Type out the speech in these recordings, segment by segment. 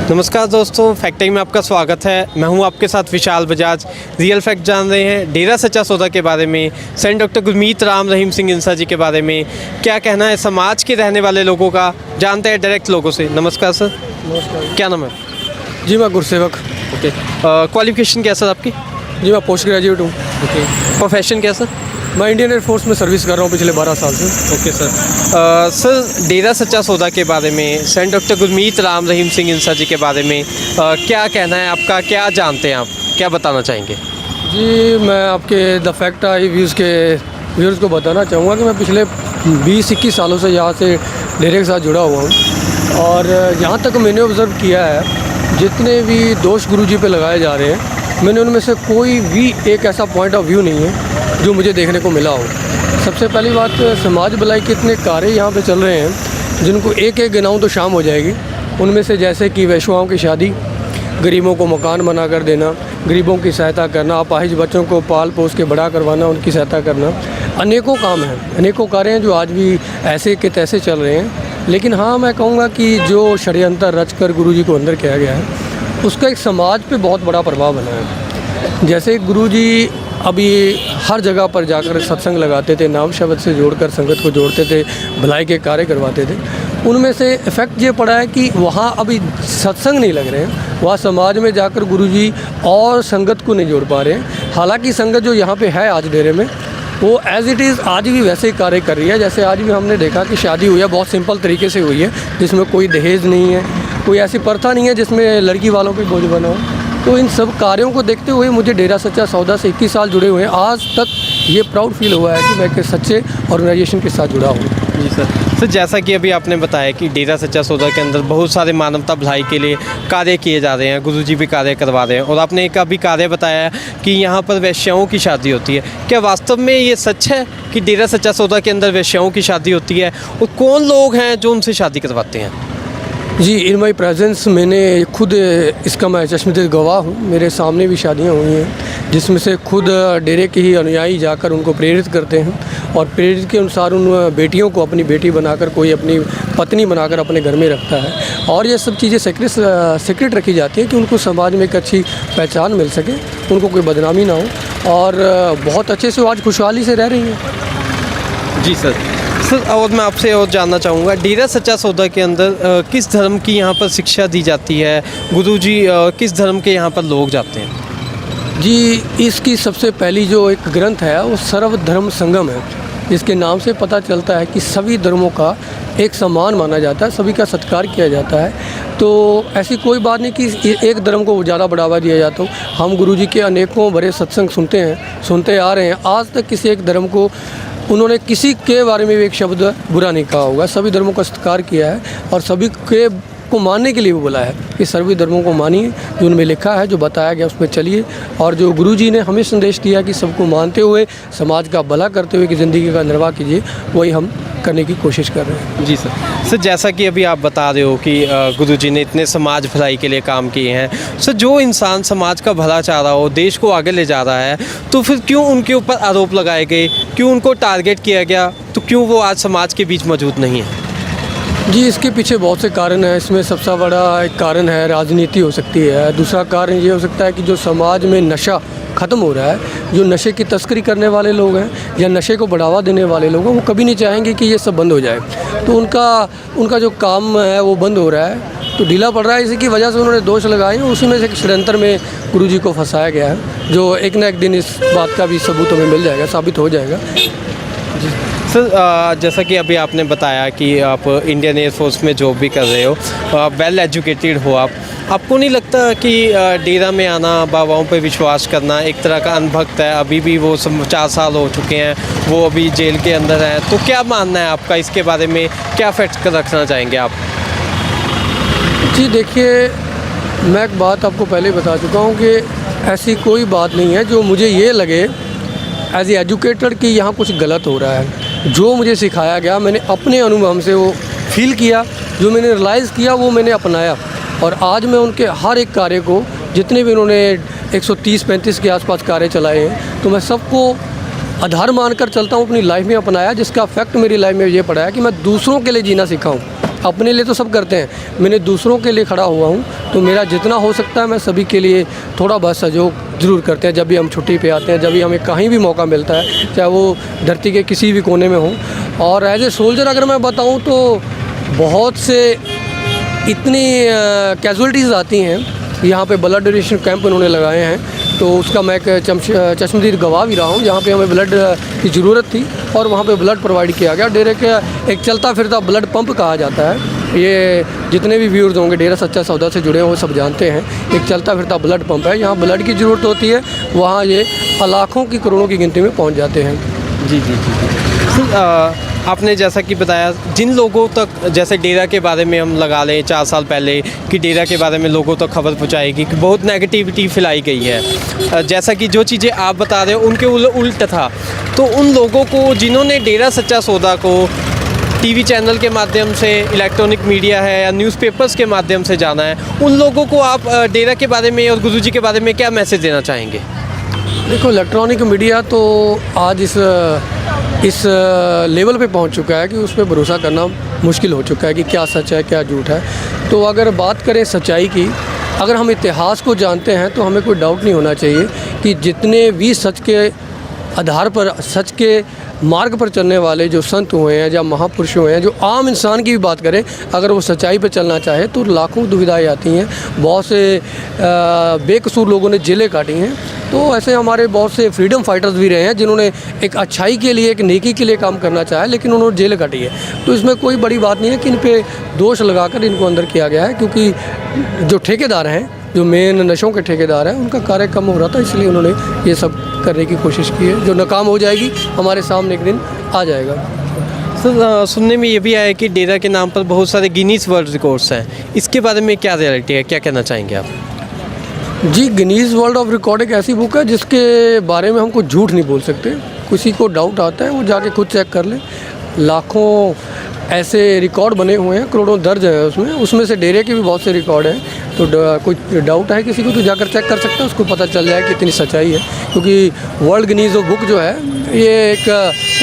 नमस्कार दोस्तों, fact time में आपका स्वागत है। मैं हूं आपके साथ विशाल बजाज। रियल फैक्ट जान रहे हैं डेरा सच्चा सौदा के बारे में, सेंट डॉक्टर गुरमीत राम रहीम सिंह इंसा जी के बारे में। क्या कहना है समाज के रहने वाले लोगों का, जानते हैं डायरेक्ट लोगों से। नमस्कार सर। नमस्कार क्या नाम है? जी, मैं गुरसेवक। ओके। क्वालिफिकेशन क्या सर आपकी? जी, मैं पोस्ट ग्रेजुएट हूँ। ओके। प्रोफेशन क्या सर? मैं इंडियन एयरफोर्स में सर्विस कर रहा हूँ पिछले 12 साल से। Okay sir. सर डेरा सच्चा सौदा के बारे में, सेंट डॉक्टर गुरमीत राम रहीम सिंह इंसा जी के बारे में क्या कहना है आपका, क्या जानते हैं आप, क्या बताना चाहेंगे? जी, मैं आपके द फैक्ट आई व्यूअर्स को बताना चाहूँगा कि मैं पिछले 20-21 सालों से यहाँ से डेरे के साथ जुड़ा हुआ हूँ। और यहाँ तक मैंने ऑब्ज़र्व किया है, जितने भी दोष गुरुजी पे लगाए जा रहे हैं, मैंने उनमें से कोई भी एक ऐसा पॉइंट ऑफ व्यू नहीं है जो मुझे देखने को मिला हो। सबसे पहली बात, समाज भलाई के इतने कार्य यहाँ पे चल रहे हैं जिनको एक एक गिनाऊँ तो शाम हो जाएगी। उनमें से जैसे कि वैश्वाओं की शादी, गरीबों को मकान बना कर देना, गरीबों की सहायता करना, अपाहिज बच्चों को पाल पोस के बड़ा करवाना, उनकी सहायता करना, अनेकों काम हैं, अनेकों कार्य हैं जो आज भी ऐसे के तैसे चल रहे हैं। लेकिन हाँ, मैं कहूँगा कि जो षड्यंत्र रच कर गुरुजी को अंदर किया गया है, उसका एक समाज पे बहुत बड़ा प्रभाव बना है। जैसे गुरुजी अभी हर जगह पर जाकर सत्संग लगाते थे, नाम शब्द से जोड़कर संगत को जोड़ते थे, भलाई के कार्य करवाते थे। उनमें से इफ़ेक्ट ये पड़ा है कि वहाँ अभी सत्संग नहीं लग रहे हैं, वहाँ समाज में जाकर गुरुजी और संगत को नहीं जोड़ पा रहे हैं। हालांकि संगत जो यहाँ पे है आज डेरे में, वो एज़ इट इज़ आज भी वैसे ही कार्य कर रही है। जैसे आज भी हमने देखा कि शादी हुई है, बहुत सिंपल तरीके से हुई है, जिसमें कोई दहेज नहीं है, कोई ऐसी प्रथा नहीं है जिसमें लड़की वालों पे बोझ बना हो। तो इन सब कार्यों को देखते हुए मुझे डेरा सच्चा सौदा से 21 साल जुड़े हुए हैं, आज तक ये प्राउड फील हुआ है कि मैं एक सच्चे ऑर्गेनाइजेशन के साथ जुड़ा हूँ। जी सर। जैसा कि अभी आपने बताया कि डेरा सच्चा सौदा के अंदर बहुत सारे मानवता भलाई के लिए कार्य किए जा रहे हैं, गुरुजी भी कार्य करवा रहे हैं, और आपने एक अभी कार्य बताया कि यहाँ पर वैश्याओं की शादी होती है। क्या वास्तव में ये सच है कि डेरा सच्चा सौदा के अंदर वैश्याओं की शादी होती है, और कौन लोग हैं जो उनसे शादी करवाते हैं? जी, इन माई प्रेजेंस मैंने खुद इसका मैं चश्मदीद गवाह हूँ। मेरे सामने भी शादियाँ हुई हैं जिसमें से खुद डेरे के ही अनुयायी जाकर उनको प्रेरित करते हैं, और प्रेरित के अनुसार उन बेटियों को अपनी बेटी बनाकर, कोई अपनी पत्नी बनाकर अपने घर में रखता है। और ये सब चीज़ें सीक्रेट रखी जाती हैं कि उनको समाज में एक अच्छी पहचान मिल सके, उनको कोई बदनामी ना हो, और बहुत अच्छे से वो आज खुशहाली से रह रही हैं। जी सर। सर, और मैं आपसे और जानना चाहूँगा, डेरा सच्चा सौदा के अंदर किस धर्म की यहाँ पर शिक्षा दी जाती है? गुरुजी किस धर्म के यहाँ पर लोग जाते हैं? जी, इसकी सबसे पहली जो एक ग्रंथ है वो सर्वधर्म संगम है, जिसके नाम से पता चलता है कि सभी धर्मों का एक समान माना जाता है, सभी का सत्कार किया जाता है। तो ऐसी कोई बात नहीं कि एक धर्म को ज़्यादा बढ़ावा दिया जाता हो। हम गुरुजी के अनेकों बड़े सत्संग सुनते आ रहे हैं, आज तक किसी एक धर्म को उन्होंने किसी के बारे में भी एक शब्द बुरा नहीं कहा होगा। सभी धर्मों का सत्कार किया है और सभी के को मानने के लिए भी बोला है कि सभी धर्मों को मानिए, जो उनमें लिखा है, जो बताया गया उसमें चलिए, और जो गुरुजी ने हमें संदेश दिया कि सबको मानते हुए, समाज का भला करते हुए कि ज़िंदगी का निर्वाह कीजिए, वही हम करने की कोशिश कर रहे हैं। जी सर। सर, जैसा कि अभी आप बता रहे हो कि गुरुजी ने इतने समाज भलाई के लिए काम किए हैं, सर जो इंसान समाज का भला चाह रहा हो, देश को आगे ले जा रहा है, तो फिर क्यों उनके ऊपर आरोप लगाए गए, क्यों उनको टारगेट किया गया, तो क्यों वो आज समाज के बीच मौजूद नहीं है? जी, इसके पीछे बहुत से कारण हैं। इसमें सबसे बड़ा एक कारण है राजनीति हो सकती है। दूसरा कारण ये हो सकता है कि जो समाज में नशा ख़त्म हो रहा है, जो नशे की तस्करी करने वाले लोग हैं या नशे को बढ़ावा देने वाले लोग हैं, वो कभी नहीं चाहेंगे कि ये सब बंद हो जाए। तो उनका जो काम है वो बंद हो रहा है, तो ढीला पड़ रहा है। इसी की वजह से उन्होंने दोष लगाए, उसी में से एक षड्यंत्र में गुरुजी को फंसाया गया है, जो एक ना एक दिन इस बात का भी सबूत हमें मिल जाएगा, साबित हो जाएगा। सर, जैसा कि अभी आपने बताया कि आप इंडियन एयरफोर्स में जॉब भी कर रहे हो, वेल एजुकेटेड हो आपको नहीं लगता कि डेरा में आना, बाबाओं पे विश्वास करना एक तरह का अनभक्त है? अभी भी वो 4 साल हो चुके हैं, वो अभी जेल के अंदर हैं, तो क्या मानना है आपका इसके बारे में, क्या फैक्ट रखना चाहेंगे आप? जी देखिए, मैं एक बात आपको पहले बता चुका हूँ कि ऐसी कोई बात नहीं है जो मुझे ये लगे एज ए एजुकेटेड कि यहाँ कुछ गलत हो रहा है। जो मुझे सिखाया गया, मैंने अपने अनुभव से वो फील किया, जो मैंने रियलाइज़ किया वो मैंने अपनाया, और आज मैं उनके हर एक कार्य को, जितने भी उन्होंने 130-135 के आसपास कार्य चलाए हैं, तो मैं सबको आधार मानकर चलता हूँ, अपनी लाइफ में अपनाया, जिसका इफेक्ट मेरी लाइफ में ये पड़ा है कि मैं दूसरों के लिए जीना सीखा हूँ। अपने लिए तो सब करते हैं, मैंने दूसरों के लिए खड़ा हुआ हूँ, तो मेरा जितना हो सकता है मैं सभी के लिए थोड़ा बहुत सहयोग ज़रूर करते हैं। जब भी हम छुट्टी पे आते हैं, जब भी हमें कहीं भी मौका मिलता है, चाहे वो धरती के किसी भी कोने में हो। और एज ए सोल्जर अगर मैं बताऊँ तो बहुत से इतनी कैजुअलिटीज़ आती हैं। यहाँ पे ब्लड डोनेशन कैंप उन्होंने लगाए हैं, तो उसका मैं एक चश्मदीद गवाह भी रहा हूँ, जहाँ पे हमें ब्लड की ज़रूरत थी और वहाँ पे ब्लड प्रोवाइड किया गया। डेरे का एक चलता फिरता ब्लड पंप कहा जाता है। ये जितने भी व्यूअर्स होंगे डेरा सच्चा सौदा से जुड़े हैं वो सब जानते हैं, एक चलता फिरता ब्लड पंप है। यहाँ ब्लड की ज़रूरत होती है, वहाँ ये लाखों की करोड़ों की गिनती में पहुँच जाते हैं। जी जी जी। आपने जैसा कि बताया, जिन लोगों तक, जैसे डेरा के बारे में हम लगा लें 4 साल पहले कि डेरा के बारे में लोगों तक खबर पहुंचाएगी कि बहुत नेगेटिविटी फैलाई गई है, जैसा कि जो चीज़ें आप बता रहे हो उनके उल्ट था। तो उन लोगों को जिन्होंने डेरा सच्चा सौदा को टीवी चैनल के माध्यम से, इलेक्ट्रॉनिक मीडिया है या न्यूज़पेपर्स के माध्यम से जाना है, उन लोगों को आप डेरा के बारे में और गुरुजी के बारे में क्या मैसेज देना चाहेंगे? देखो, इलेक्ट्रॉनिक मीडिया तो आज इस लेवल पे पहुंच चुका है कि उस पर भरोसा करना मुश्किल हो चुका है कि क्या सच है क्या झूठ है। तो अगर बात करें सच्चाई की, अगर हम इतिहास को जानते हैं तो हमें कोई डाउट नहीं होना चाहिए कि जितने भी सच के आधार पर, सच के मार्ग पर चलने वाले जो संत हुए हैं या महापुरुष हुए हैं, जो आम इंसान की भी बात करें, अगर वो सच्चाई पर चलना चाहे तो लाखों दुविधाएं आती हैं। बहुत से बेकसूर लोगों ने जेलें काटी हैं। तो ऐसे हमारे बहुत से फ्रीडम फाइटर्स भी रहे हैं जिन्होंने एक अच्छाई के लिए, एक नेकी के लिए काम करना चाहा, लेकिन उन्होंने जेल काटी है। तो इसमें कोई बड़ी बात नहीं है कि इन पे दोष लगाकर इनको अंदर किया गया है, क्योंकि जो ठेकेदार हैं, जो मेन नशों के ठेकेदार हैं, उनका कार्य कम हो रहा था, इसलिए उन्होंने ये सब करने की कोशिश की है। जो नाकाम हो जाएगी हमारे सामने एक दिन आ जाएगा। सर, सुनने में ये भी आया कि डेरा के नाम पर बहुत सारे गिनीज वर्ल्ड रिकॉर्ड्स हैं, इसके बारे में क्या रियलिटी है, क्या कहना चाहेंगे आप? जी, गिनीज़ वर्ल्ड ऑफ रिकॉर्ड एक ऐसी बुक है जिसके बारे में हम कुछ झूठ नहीं बोल सकते। किसी को डाउट आता है वो जाके खुद चेक कर ले। लाखों ऐसे रिकॉर्ड बने हुए हैं, करोड़ों दर्ज है उसमें से डेरे के भी बहुत से रिकॉर्ड हैं। तो कोई डाउट है किसी को तो जाकर चेक कर सकता है, उसको पता चल जाए कि इतनी सच्चाई है। क्योंकि वर्ल्ड गिनीज़ बुक जो है ये एक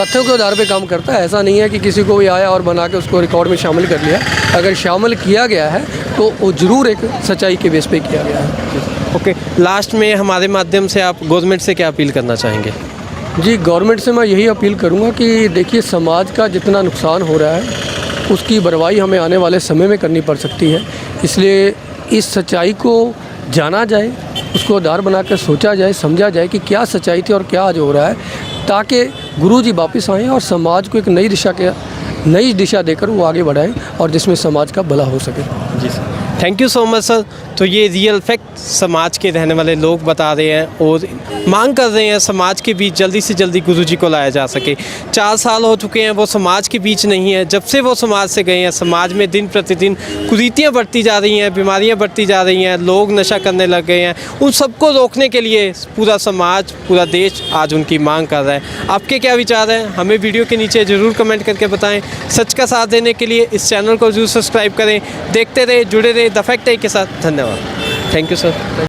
तथ्यों के आधार पे काम करता है। ऐसा नहीं है कि किसी को भी आया और बना के उसको रिकॉर्ड में शामिल कर लिया। अगर शामिल किया गया है तो वो ज़रूर एक सच्चाई के बेस पे किया गया है। ओके, लास्ट में हमारे माध्यम से आप गवर्नमेंट से क्या अपील करना चाहेंगे? जी, गवर्नमेंट से मैं यही अपील करूंगा कि देखिए, समाज का जितना नुकसान हो रहा है उसकी भरपाई हमें आने वाले समय में करनी पड़ सकती है। इसलिए इस सच्चाई को जाना जाए, उसको आधार बनाकर सोचा जाए, समझा जाए कि क्या सच्चाई थी और क्या आज हो रहा है, ताकि गुरुजी वापस आएँ और समाज को एक नई दिशा देकर वो आगे बढ़ाएं और जिसमें समाज का भला हो सके। जी sir, thank you so much sir. तो ये रियल फैक्ट समाज के रहने वाले लोग बता रहे हैं और मांग कर रहे हैं समाज के बीच जल्दी से जल्दी गुरुजी को लाया जा सके। 4 साल हो चुके हैं वो समाज के बीच नहीं है। जब से वो समाज से गए हैं, समाज में दिन प्रतिदिन कुरीतियाँ बढ़ती जा रही हैं, बीमारियाँ बढ़ती जा रही हैं, लोग नशा करने लग गए हैं। उन सबको रोकने के लिए पूरा समाज, पूरा देश आज उनकी मांग कर रहा है। आपके क्या विचार हैं, हमें वीडियो के नीचे ज़रूर कमेंट करके बताएं। सच का साथ देने के लिए इस चैनल को ज़रूर सब्सक्राइब करें। देखते रहे, जुड़े रहे द फैक्ट के साथ। धन्यवाद। Thank you sir.